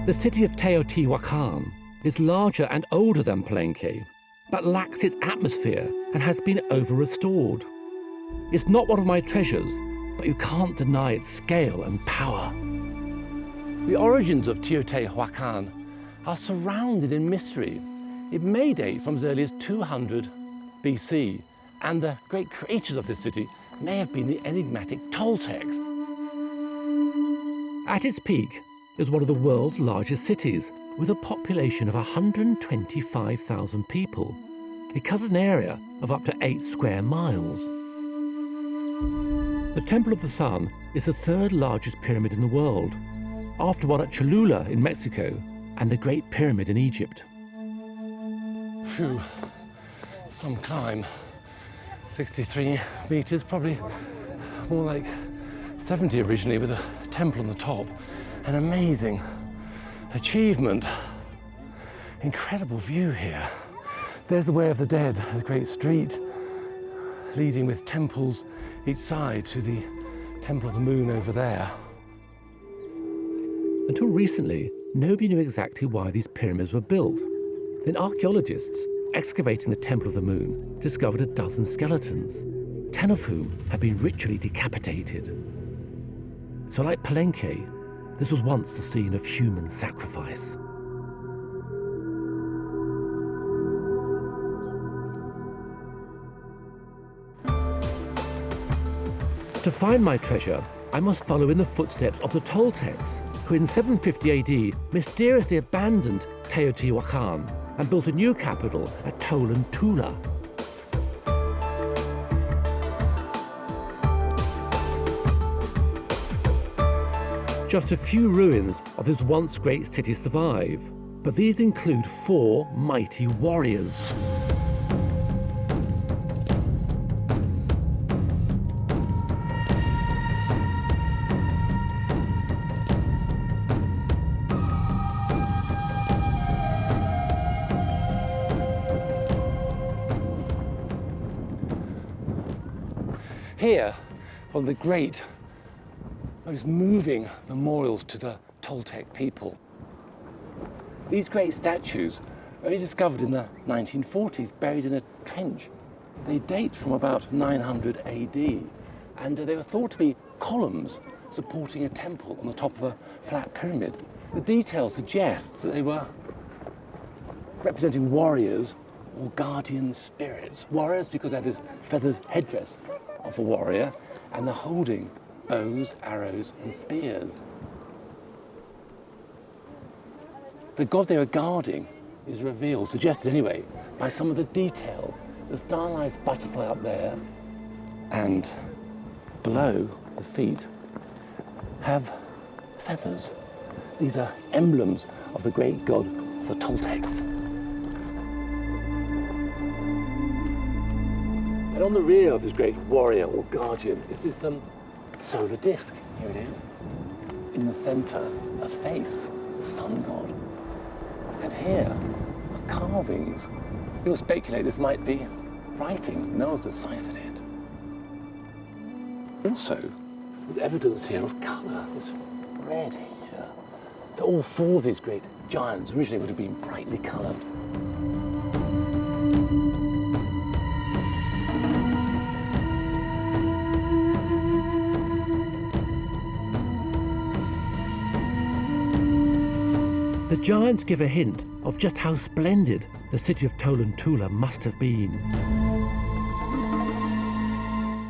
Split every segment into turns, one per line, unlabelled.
The city of Teotihuacan is larger and older than Palenque, but lacks its atmosphere and has been over-restored. It's not one of my treasures, but you can't deny its scale and power. The origins of Teotihuacan are surrounded in mystery. It may date from as early as 200 BC, and the great creators of this city may have been the enigmatic Toltecs. At its peak, it was one of the world's largest cities, with a population of 125,000 people. It covered an area of up to 8 square miles. The Temple of the Sun is the third largest pyramid in the world, after one at Cholula in Mexico and the Great Pyramid in Egypt. Phew, some climb. 63 meters, probably more like 70 originally, with a temple on the top. An amazing achievement. Incredible view here. There's the Way of the Dead, a great street leading with temples each side to the Temple of the Moon over there. Until recently, nobody knew exactly why these pyramids were built. Then archaeologists excavating the Temple of the Moon discovered a dozen skeletons, 10 of whom had been ritually decapitated. So like Palenque, this was once the scene of human sacrifice. To find my treasure, I must follow in the footsteps of the Toltecs, who in 750 AD mysteriously abandoned Teotihuacan and built a new capital at Tula. Just a few ruins of this once great city survive, but these include 4 mighty warriors. Here, one of the great, most moving memorials to the Toltec people. These great statues, only discovered in the 1940s, buried in a trench. They date from about 900 AD, and they were thought to be columns supporting a temple on the top of a flat pyramid. The details suggest that they were representing warriors or guardian spirits. Warriors because they have this feathered headdress of a warrior, and they're holding bows, arrows, and spears. The god they were guarding is revealed, suggested anyway, by some of the detail. The stylized butterfly up there, and below the feet have feathers. These are emblems of the great god of the Toltecs. And on the rear of this great warrior or guardian is this solar disk. Here it is. In the center, a face, the sun god. And here are carvings. People speculate this might be writing. No one's deciphered it. Also, there's evidence here of colour. There's red here. So all 4 of these great giants originally would have been brightly coloured. The giants give a hint of just how splendid the city of Tula must have been.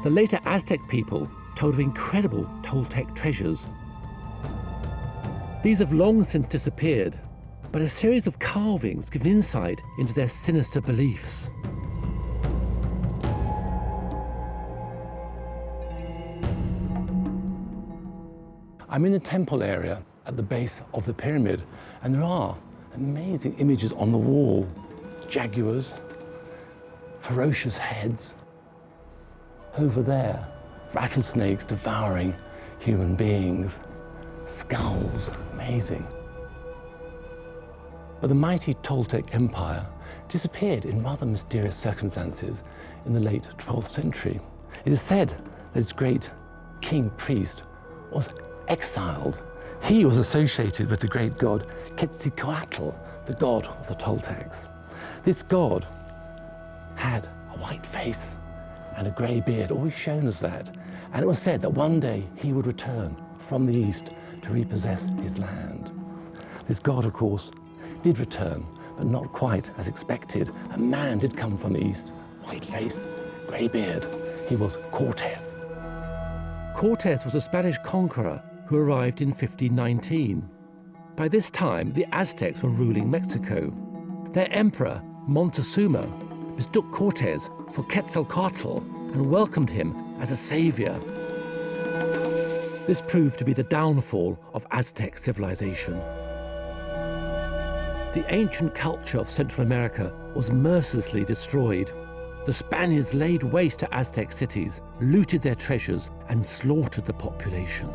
The later Aztec people told of incredible Toltec treasures. These have long since disappeared, but a series of carvings give an insight into their sinister beliefs. I'm in the temple area at the base of the pyramid, and there are amazing images on the wall. Jaguars, ferocious heads. Over there, rattlesnakes devouring human beings. Skulls, amazing. But the mighty Toltec Empire disappeared in rather mysterious circumstances in the late 12th century. It is said that its great king priest was exiled He was associated with the great god Quetzalcoatl, the god of the Toltecs. This god had a white face and a grey beard, always shown as that. And it was said that one day he would return from the east to repossess his land. This god, of course, did return, but not quite as expected. A man did come from the east, white face, grey beard. He was Cortes. Cortes was a Spanish conqueror who arrived in 1519. By this time, the Aztecs were ruling Mexico. Their emperor, Montezuma, mistook Cortes for Quetzalcoatl and welcomed him as a savior. This proved to be the downfall of Aztec civilization. The ancient culture of Central America was mercilessly destroyed. The Spaniards laid waste to Aztec cities, looted their treasures, and slaughtered the population.